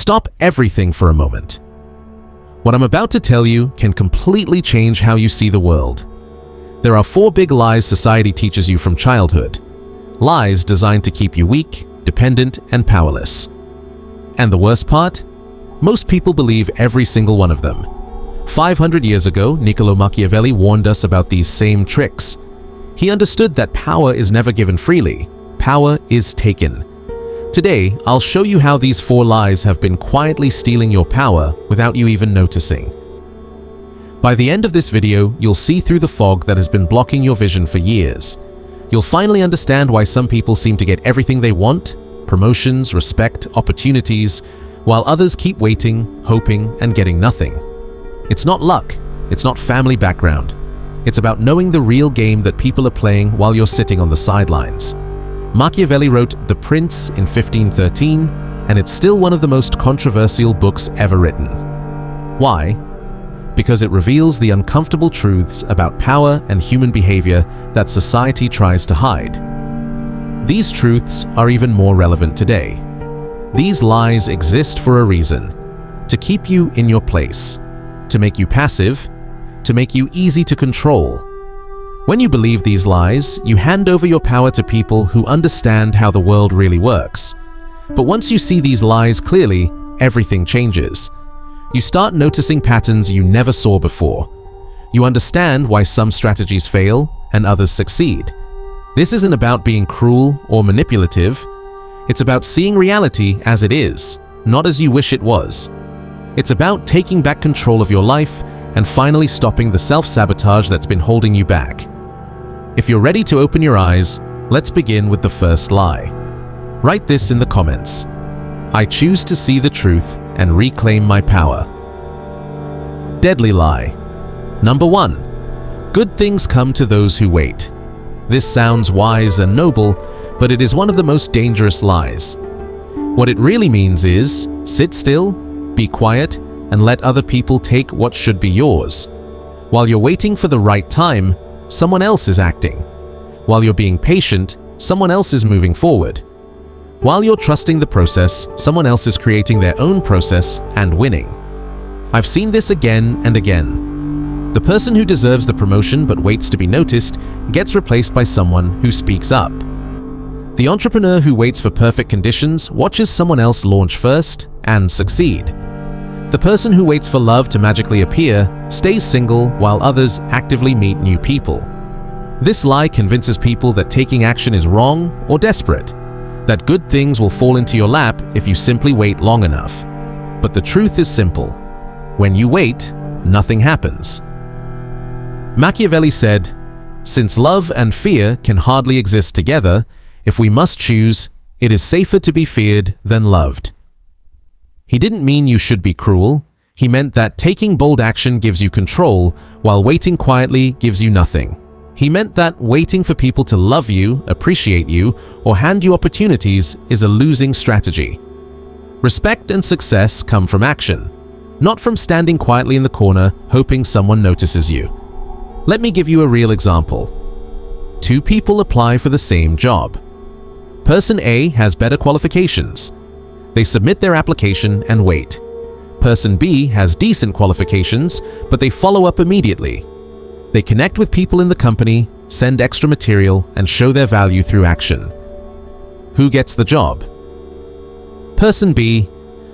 Stop everything for a moment. What I'm about to tell you can completely change how you see the world. There are 4 big lies society teaches you from childhood. Lies designed to keep you weak, dependent, and powerless. And the worst part? Most people believe every single one of them. 500 years ago, Niccolò Machiavelli warned us about these same tricks. He understood that power is never given freely. Power is taken. Today, I'll show you how these 4 lies have been quietly stealing your power without you even noticing. By the end of this video, you'll see through the fog that has been blocking your vision for years. You'll finally understand why some people seem to get everything they want, promotions, respect, opportunities, while others keep waiting, hoping, and getting nothing. It's not luck, it's not family background. It's about knowing the real game that people are playing while you're sitting on the sidelines. Machiavelli wrote The Prince in 1513, and it's still one of the most controversial books ever written. Why? Because it reveals the uncomfortable truths about power and human behavior that society tries to hide. These truths are even more relevant today. These lies exist for a reason: to keep you in your place, to make you passive, to make you easy to control. When you believe these lies, you hand over your power to people who understand how the world really works. But once you see these lies clearly, everything changes. You start noticing patterns you never saw before. You understand why some strategies fail and others succeed. This isn't about being cruel or manipulative. It's about seeing reality as it is, not as you wish it was. It's about taking back control of your life and finally stopping the self-sabotage that's been holding you back. If you're ready to open your eyes, let's begin with the first lie. Write this in the comments. I choose to see the truth and reclaim my power. Deadly lie. Number 1. Good things come to those who wait. This sounds wise and noble, but it is one of the most dangerous lies. What it really means is, sit still, be quiet, and let other people take what should be yours. While you're waiting for the right time, someone else is acting. While you're being patient, someone else is moving forward. While you're trusting the process, someone else is creating their own process and winning. I've seen this again and again. The person who deserves the promotion but waits to be noticed gets replaced by someone who speaks up. The entrepreneur who waits for perfect conditions watches someone else launch first and succeed. The person who waits for love to magically appear stays single while others actively meet new people. This lie convinces people that taking action is wrong or desperate, that good things will fall into your lap if you simply wait long enough. But the truth is simple. When you wait, nothing happens. Machiavelli said, "Since love and fear can hardly exist together, if we must choose, it is safer to be feared than loved." He didn't mean you should be cruel. He meant that taking bold action gives you control, while waiting quietly gives you nothing. He meant that waiting for people to love you, appreciate you, or hand you opportunities is a losing strategy. Respect and success come from action, not from standing quietly in the corner hoping someone notices you. Let me give you a real example. 2 people apply for the same job. Person A has better qualifications. They submit their application and wait. Person B has decent qualifications, but they follow up immediately. They connect with people in the company, send extra material, and show their value through action. Who gets the job? Person B,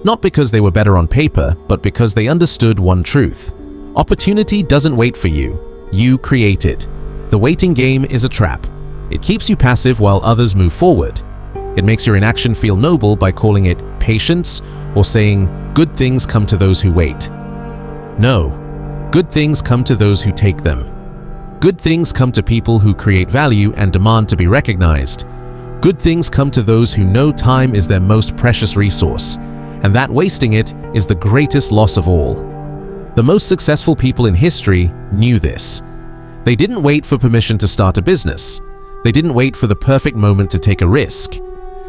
not because they were better on paper, but because they understood one truth. Opportunity doesn't wait for you. You create it. The waiting game is a trap. It keeps you passive while others move forward. It makes your inaction feel noble by calling it patience or saying, good things come to those who wait. No, good things come to those who take them. Good things come to people who create value and demand to be recognized. Good things come to those who know time is their most precious resource, and that wasting it is the greatest loss of all. The most successful people in history knew this. They didn't wait for permission to start a business. They didn't wait for the perfect moment to take a risk.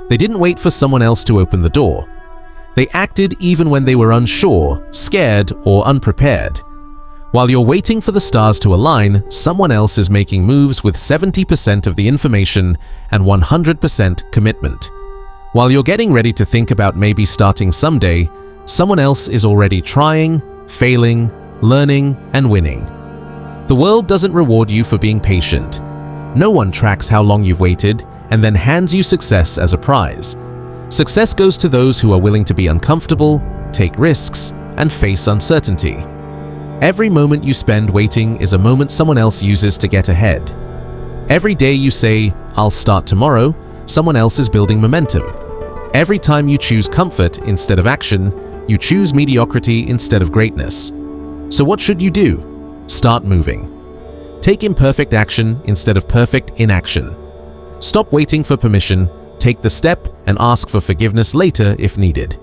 They didn't wait for someone else to open the door. They acted even when they were unsure, scared, or unprepared. While you're waiting for the stars to align, someone else is making moves with 70% of the information and 100% commitment. While you're getting ready to think about maybe starting someday, Someone else is already trying, failing, learning, and winning. The world doesn't reward you for being patient. No one tracks how long you've waited and then hands you success as a prize. Success goes to those who are willing to be uncomfortable, take risks, and face uncertainty. Every moment you spend waiting is a moment someone else uses to get ahead. Every day you say, "I'll start tomorrow," someone else is building momentum. Every time you choose comfort instead of action, you choose mediocrity instead of greatness. So what should you do? Start moving. Take imperfect action instead of perfect inaction. Stop waiting for permission, take the step, and ask for forgiveness later if needed.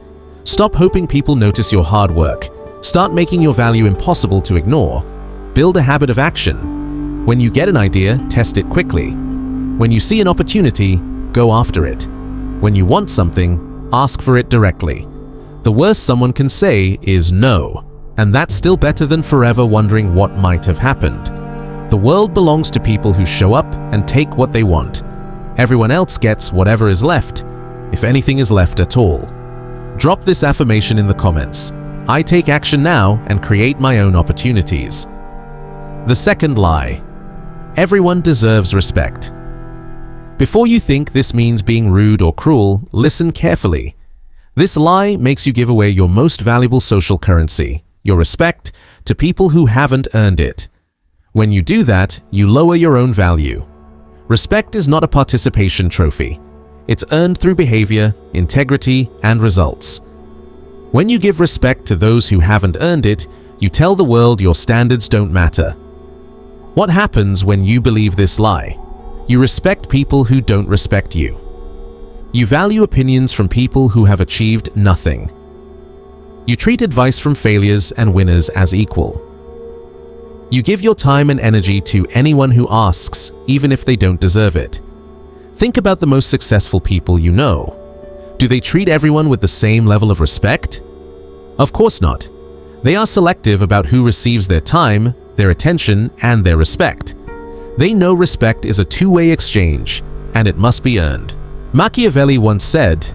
Stop hoping people notice your hard work. Start making your value impossible to ignore. Build a habit of action. When you get an idea, test it quickly. When you see an opportunity, go after it. When you want something, ask for it directly. The worst someone can say is no, and that's still better than forever wondering what might have happened. The world belongs to people who show up and take what they want. Everyone else gets whatever is left, if anything is left at all. Drop this affirmation in the comments. I take action now and create my own opportunities. The second lie. Everyone deserves respect. Before you think this means being rude or cruel, listen carefully. This lie makes you give away your most valuable social currency, your respect, to people who haven't earned it. When you do that, you lower your own value. Respect is not a participation trophy. It's earned through behavior, integrity, and results. When you give respect to those who haven't earned it, you tell the world your standards don't matter. What happens when you believe this lie? You respect people who don't respect you. You value opinions from people who have achieved nothing. You treat advice from failures and winners as equal. You give your time and energy to anyone who asks, even if they don't deserve it. Think about the most successful people you know. Do they treat everyone with the same level of respect? Of course not. They are selective about who receives their time, their attention, and their respect. They know respect is a two-way exchange, and it must be earned. Machiavelli once said,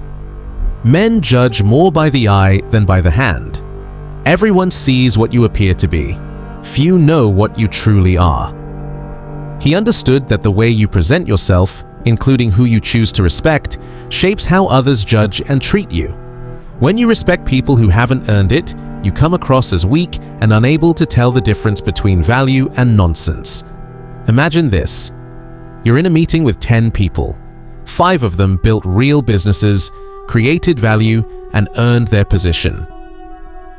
"Men judge more by the eye than by the hand. Everyone sees what you appear to be. Few know what you truly are." He understood that the way you present yourself, including who you choose to respect, shapes how others judge and treat you. When you respect people who haven't earned it, you come across as weak and unable to tell the difference between value and nonsense. Imagine this. You're in a meeting with 10 people. 5 of them built real businesses, created value, and earned their position.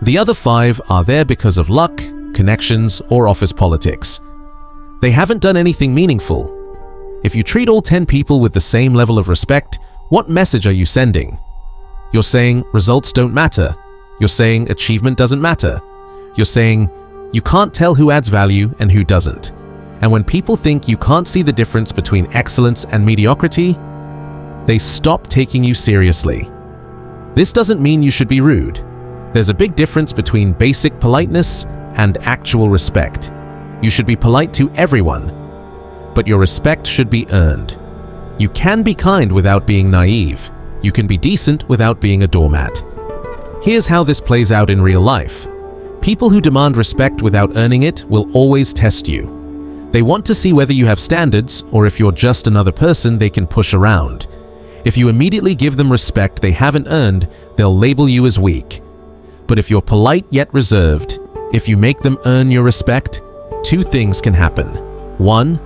The other 5 are there because of luck, connections, or office politics. They haven't done anything meaningful. If you treat all 10 people with the same level of respect, what message are you sending? You're saying results don't matter. You're saying achievement doesn't matter. You're saying you can't tell who adds value and who doesn't. And when people think you can't see the difference between excellence and mediocrity, they stop taking you seriously. This doesn't mean you should be rude. There's a big difference between basic politeness and actual respect. You should be polite to everyone, but your respect should be earned. You can be kind without being naive. You can be decent without being a doormat. Here's how this plays out in real life. People who demand respect without earning it will always test you. They want to see whether you have standards or if you're just another person they can push around. If you immediately give them respect they haven't earned, they'll label you as weak. But if you're polite yet reserved, if you make them earn your respect, 2 things can happen. 1,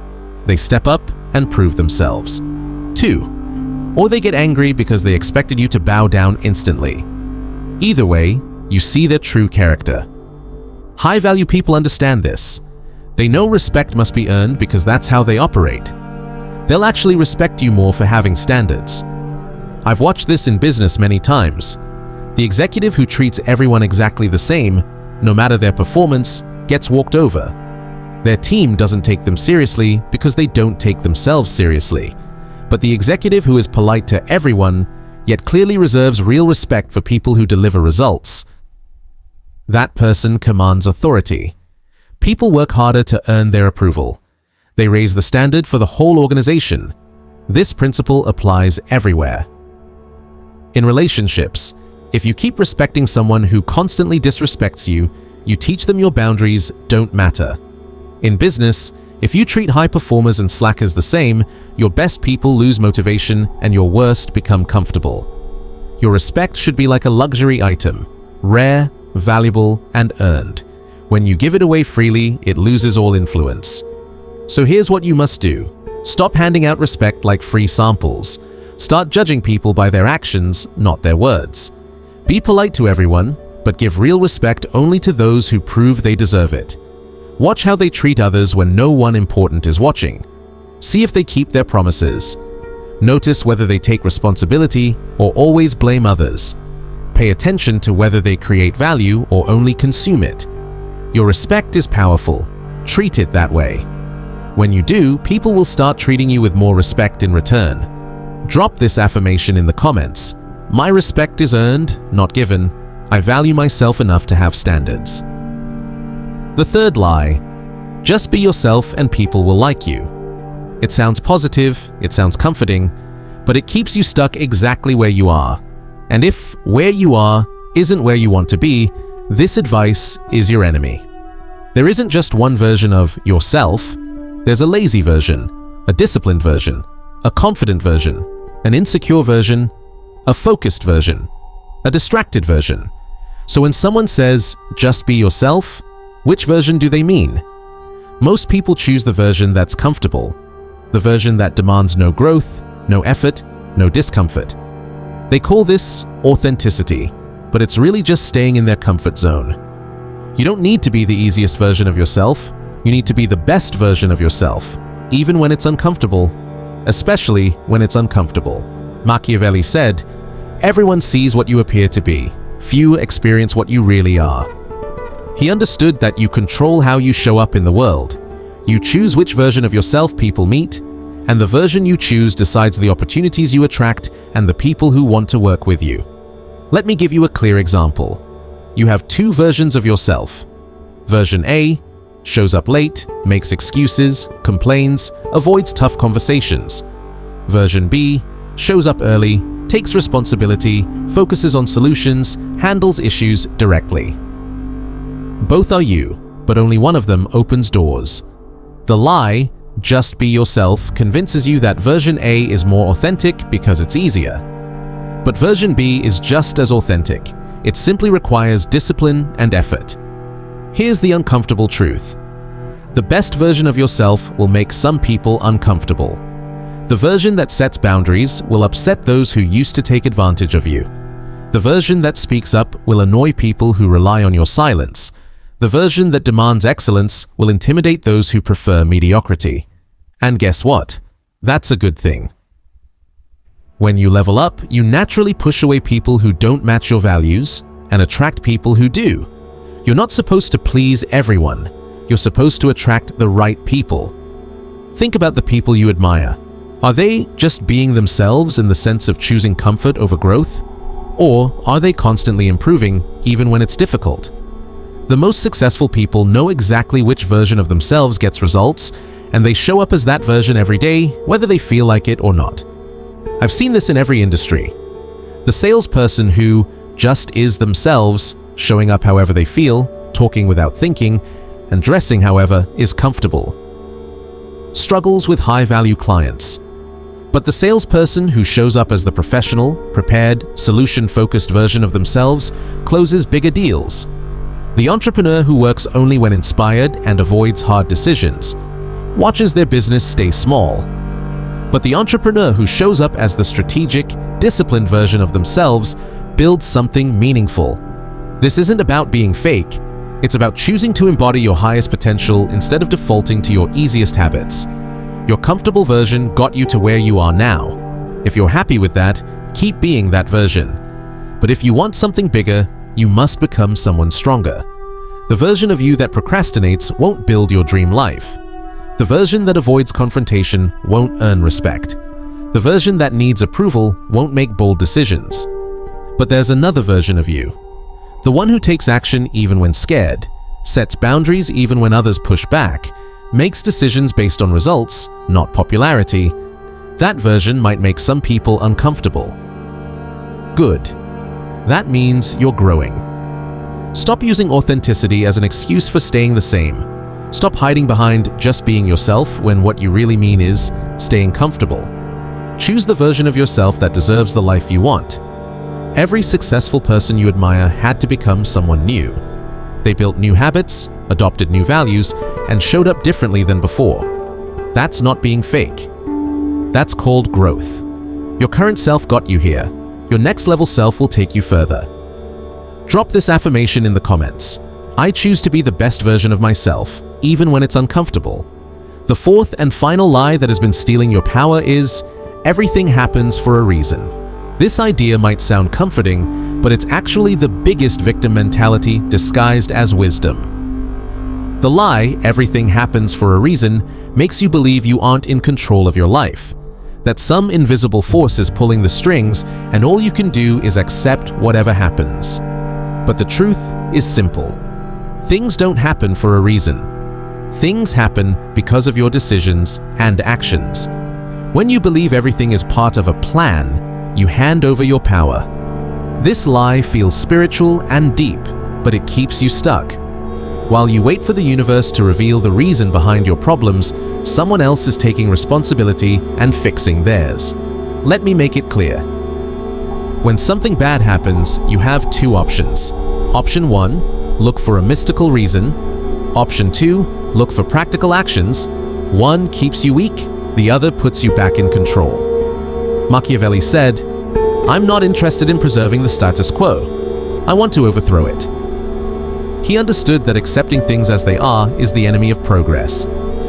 they step up and prove themselves. 2, or they get angry because they expected you to bow down instantly. Either way, you see their true character. High-value people understand this. They know respect must be earned because that's how they operate. They'll actually respect you more for having standards. I've watched this in business many times. The executive who treats everyone exactly the same, no matter their performance, gets walked over. Their team doesn't take them seriously because they don't take themselves seriously. But the executive who is polite to everyone, yet clearly reserves real respect for people who deliver results, that person commands authority. People work harder to earn their approval. They raise the standard for the whole organization. This principle applies everywhere. In relationships, If you keep respecting someone who constantly disrespects you, you teach them your boundaries don't matter. In business, if you treat high performers and slackers the same, your best people lose motivation and your worst become comfortable. Your respect should be like a luxury item, rare, valuable, and earned. When you give it away freely, it loses all influence. So here's what you must do. Stop handing out respect like free samples. Start judging people by their actions, not their words. Be polite to everyone, but give real respect only to those who prove they deserve it. Watch how they treat others when no one important is watching. See if they keep their promises. Notice whether they take responsibility or always blame others. Pay attention to whether they create value or only consume it. Your respect is powerful. Treat it that way. When you do, people will start treating you with more respect in return. Drop this affirmation in the comments. My respect is earned, not given. I value myself enough to have standards. The third lie. Just be yourself and people will like you. It sounds positive, it sounds comforting, but it keeps you stuck exactly where you are. And if where you are isn't where you want to be, this advice is your enemy. There isn't just one version of yourself. There's a lazy version, a disciplined version, a confident version, an insecure version, a focused version, a distracted version. So when someone says, just be yourself, which version do they mean? Most people choose the version that's comfortable, the version that demands no growth, no effort, no discomfort. They call this authenticity, but it's really just staying in their comfort zone. You don't need to be the easiest version of yourself. You need to be the best version of yourself, even when it's uncomfortable, especially when it's uncomfortable. Machiavelli said, "Everyone sees what you appear to be. Few experience what you really are." He understood that you control how you show up in the world. You choose which version of yourself people meet, and the version you choose decides the opportunities you attract and the people who want to work with you. Let me give you a clear example. You have two versions of yourself. Version A shows up late, makes excuses, complains, avoids tough conversations. Version B shows up early, takes responsibility, focuses on solutions, handles issues directly. Both are you, but only one of them opens doors. The lie, just be yourself, convinces you that version A is more authentic because it's easier. But version B is just as authentic. It simply requires discipline and effort. Here's the uncomfortable truth. The best version of yourself will make some people uncomfortable. The version that sets boundaries will upset those who used to take advantage of you. The version that speaks up will annoy people who rely on your silence. The version that demands excellence will intimidate those who prefer mediocrity. And guess what? That's a good thing. When you level up, you naturally push away people who don't match your values and attract people who do. You're not supposed to please everyone. You're supposed to attract the right people. Think about the people you admire. Are they just being themselves in the sense of choosing comfort over growth? Or are they constantly improving even when it's difficult? The most successful people know exactly which version of themselves gets results, and they show up as that version every day, whether they feel like it or not. I've seen this in every industry. The salesperson who just is themselves, showing up however they feel, talking without thinking, and dressing however is comfortable, struggles with high-value clients. But the salesperson who shows up as the professional, prepared, solution-focused version of themselves closes bigger deals. The entrepreneur who works only when inspired and avoids hard decisions watches their business stay small. But the entrepreneur who shows up as the strategic, disciplined version of themselves builds something meaningful. This isn't about being fake. It's about choosing to embody your highest potential instead of defaulting to your easiest habits. Your comfortable version got you to where you are now. If you're happy with that, keep being that version. But if you want something bigger, you must become someone stronger. The version of you that procrastinates won't build your dream life. The version that avoids confrontation won't earn respect. The version that needs approval won't make bold decisions. But there's another version of you. The one who takes action even when scared, sets boundaries even when others push back, makes decisions based on results, not popularity. That version might make some people uncomfortable. Good. that means you're growing. Stop using authenticity as an excuse for staying the same. Stop hiding behind just being yourself when what you really mean is staying comfortable. Choose the version of yourself that deserves the life you want. Every successful person you admire had to become someone new. They built new habits, adopted new values, and showed up differently than before. That's not being fake. That's called growth. Your current self got you here. Your next level self will take you further. Drop this affirmation in the comments. I choose to be the best version of myself, even when it's uncomfortable. The fourth and final lie that has been stealing your power is, everything happens for a reason. This idea might sound comforting, but it's actually the biggest victim mentality disguised as wisdom. The lie, everything happens for a reason, makes you believe you aren't in control of your life, that some invisible force is pulling the strings and all you can do is accept whatever happens. But the truth is simple. Things don't happen for a reason. Things happen because of your decisions and actions. When you believe everything is part of a plan, you hand over your power. This lie feels spiritual and deep, but it keeps you stuck. While you wait for the universe to reveal the reason behind your problems, someone else is taking responsibility and fixing theirs. Let me make it clear. When something bad happens, you have two options. Option 1, look for a mystical reason. Option 2, look for practical actions. One keeps you weak, the other puts you back in control. Machiavelli said, "I'm not interested in preserving the status quo. I want to overthrow it." He understood that accepting things as they are is the enemy of progress.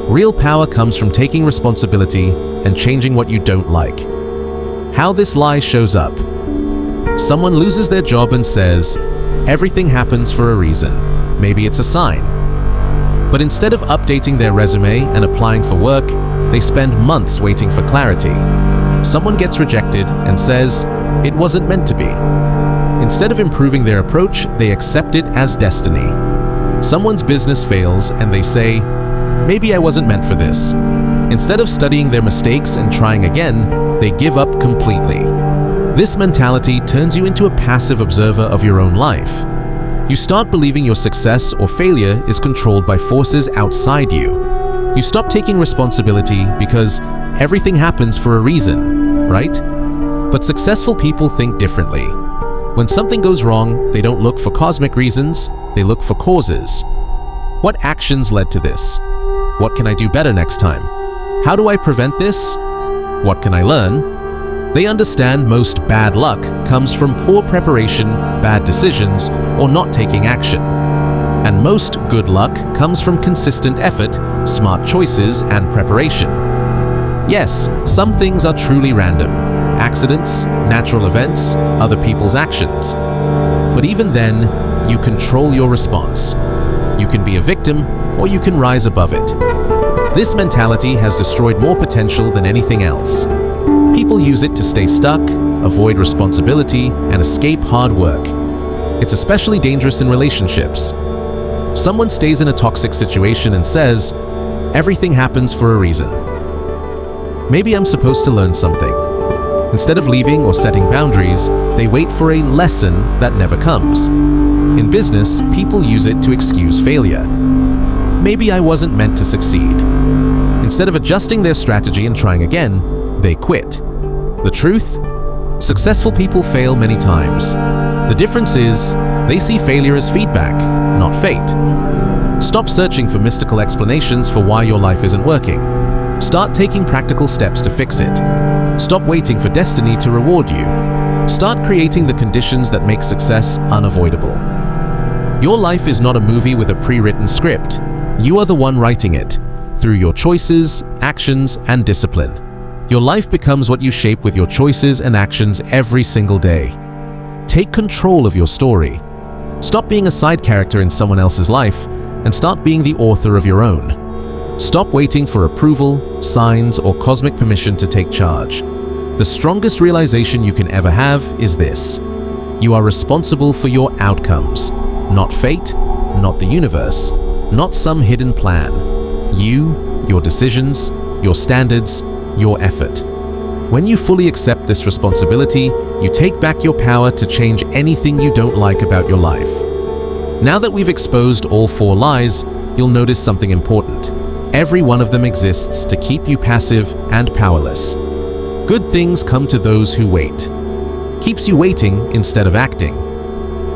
Real power comes from taking responsibility and changing what you don't like. How this lie shows up. Someone loses their job and says, "Everything happens for a reason. Maybe it's a sign." But instead of updating their resume and applying for work, they spend months waiting for clarity. Someone gets rejected and says, "It wasn't meant to be." Instead of improving their approach, they accept it as destiny. Someone's business fails and they say, "Maybe I wasn't meant for this." Instead of studying their mistakes and trying again, they give up completely. This mentality turns you into a passive observer of your own life. You start believing your success or failure is controlled by forces outside you. You stop taking responsibility because everything happens for a reason, right? But successful people think differently. When something goes wrong, they don't look for cosmic reasons, they look for causes. What actions led to this? What can I do better next time? How do I prevent this? What can I learn? They understand most bad luck comes from poor preparation, bad decisions, or not taking action. And most good luck comes from consistent effort, smart choices, and preparation. Yes, some things are truly random. Accidents, natural events, other people's actions. But even then, you control your response. You can be a victim, or you can rise above it. This mentality has destroyed more potential than anything else. People use it to stay stuck, avoid responsibility, and escape hard work. It's especially dangerous in relationships. Someone stays in a toxic situation and says, "Everything happens for a reason. Maybe I'm supposed to learn something." Instead of leaving or setting boundaries, they wait for a lesson that never comes. In business, people use it to excuse failure. Maybe I wasn't meant to succeed. Instead of adjusting their strategy and trying again, they quit. The truth? Successful people fail many times. The difference is, they see failure as feedback, not fate. Stop searching for mystical explanations for why your life isn't working. Start taking practical steps to fix it. Stop waiting for destiny to reward you. Start creating the conditions that make success unavoidable. Your life is not a movie with a pre-written script. You are the one writing it, through your choices, actions, and discipline. Your life becomes what you shape with your choices and actions every single day. Take control of your story. Stop being a side character in someone else's life and start being the author of your own. Stop waiting for approval, signs, or cosmic permission to take charge. The strongest realization you can ever have is this: you are responsible for your outcomes, not fate, not the universe, not some hidden plan. You, your decisions, your standards, your effort. When you fully accept this responsibility, you take back your power to change anything you don't like about your life. Now that we've exposed all 4 lies, you'll notice something important. Every one of them exists to keep you passive and powerless. Good things come to those who wait. Keeps you waiting instead of acting.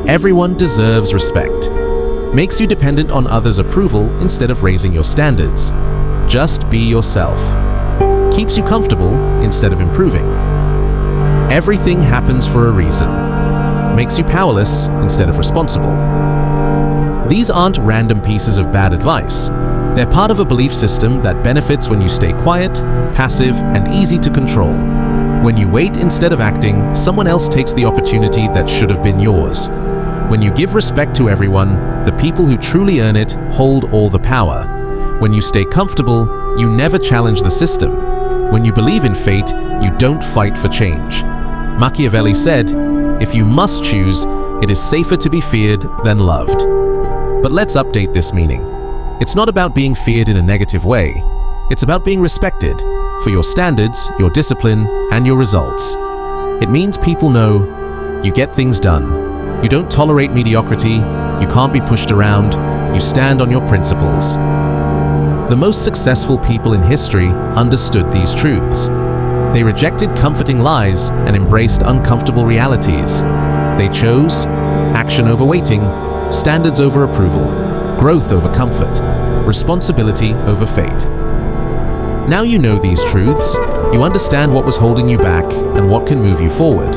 Everyone deserves respect. Makes you dependent on others' approval instead of raising your standards. Just be yourself. Keeps you comfortable instead of improving. Everything happens for a reason. Makes you powerless instead of responsible. These aren't random pieces of bad advice. They're part of a belief system that benefits when you stay quiet, passive, and easy to control. When you wait instead of acting, someone else takes the opportunity that should have been yours. When you give respect to everyone, the people who truly earn it hold all the power. When you stay comfortable, you never challenge the system. When you believe in fate, you don't fight for change. Machiavelli said, "If you must choose, it is safer to be feared than loved." But let's update this meaning. It's not about being feared in a negative way. It's about being respected for your standards, your discipline, and your results. It means people know you get things done. You don't tolerate mediocrity, you can't be pushed around, you stand on your principles. The most successful people in history understood these truths. They rejected comforting lies and embraced uncomfortable realities. They chose action over waiting, standards over approval, growth over comfort, responsibility over fate. Now you know these truths, you understand what was holding you back and what can move you forward.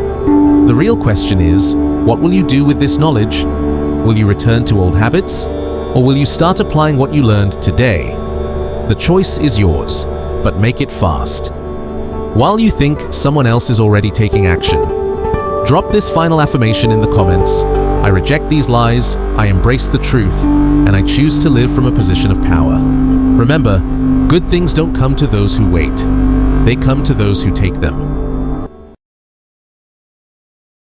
The real question is, what will you do with this knowledge? Will you return to old habits? Or will you start applying what you learned today? The choice is yours, but make it fast. While you think someone else is already taking action, drop this final affirmation in the comments. I reject these lies, I embrace the truth, and I choose to live from a position of power. Remember, good things don't come to those who wait. They come to those who take them.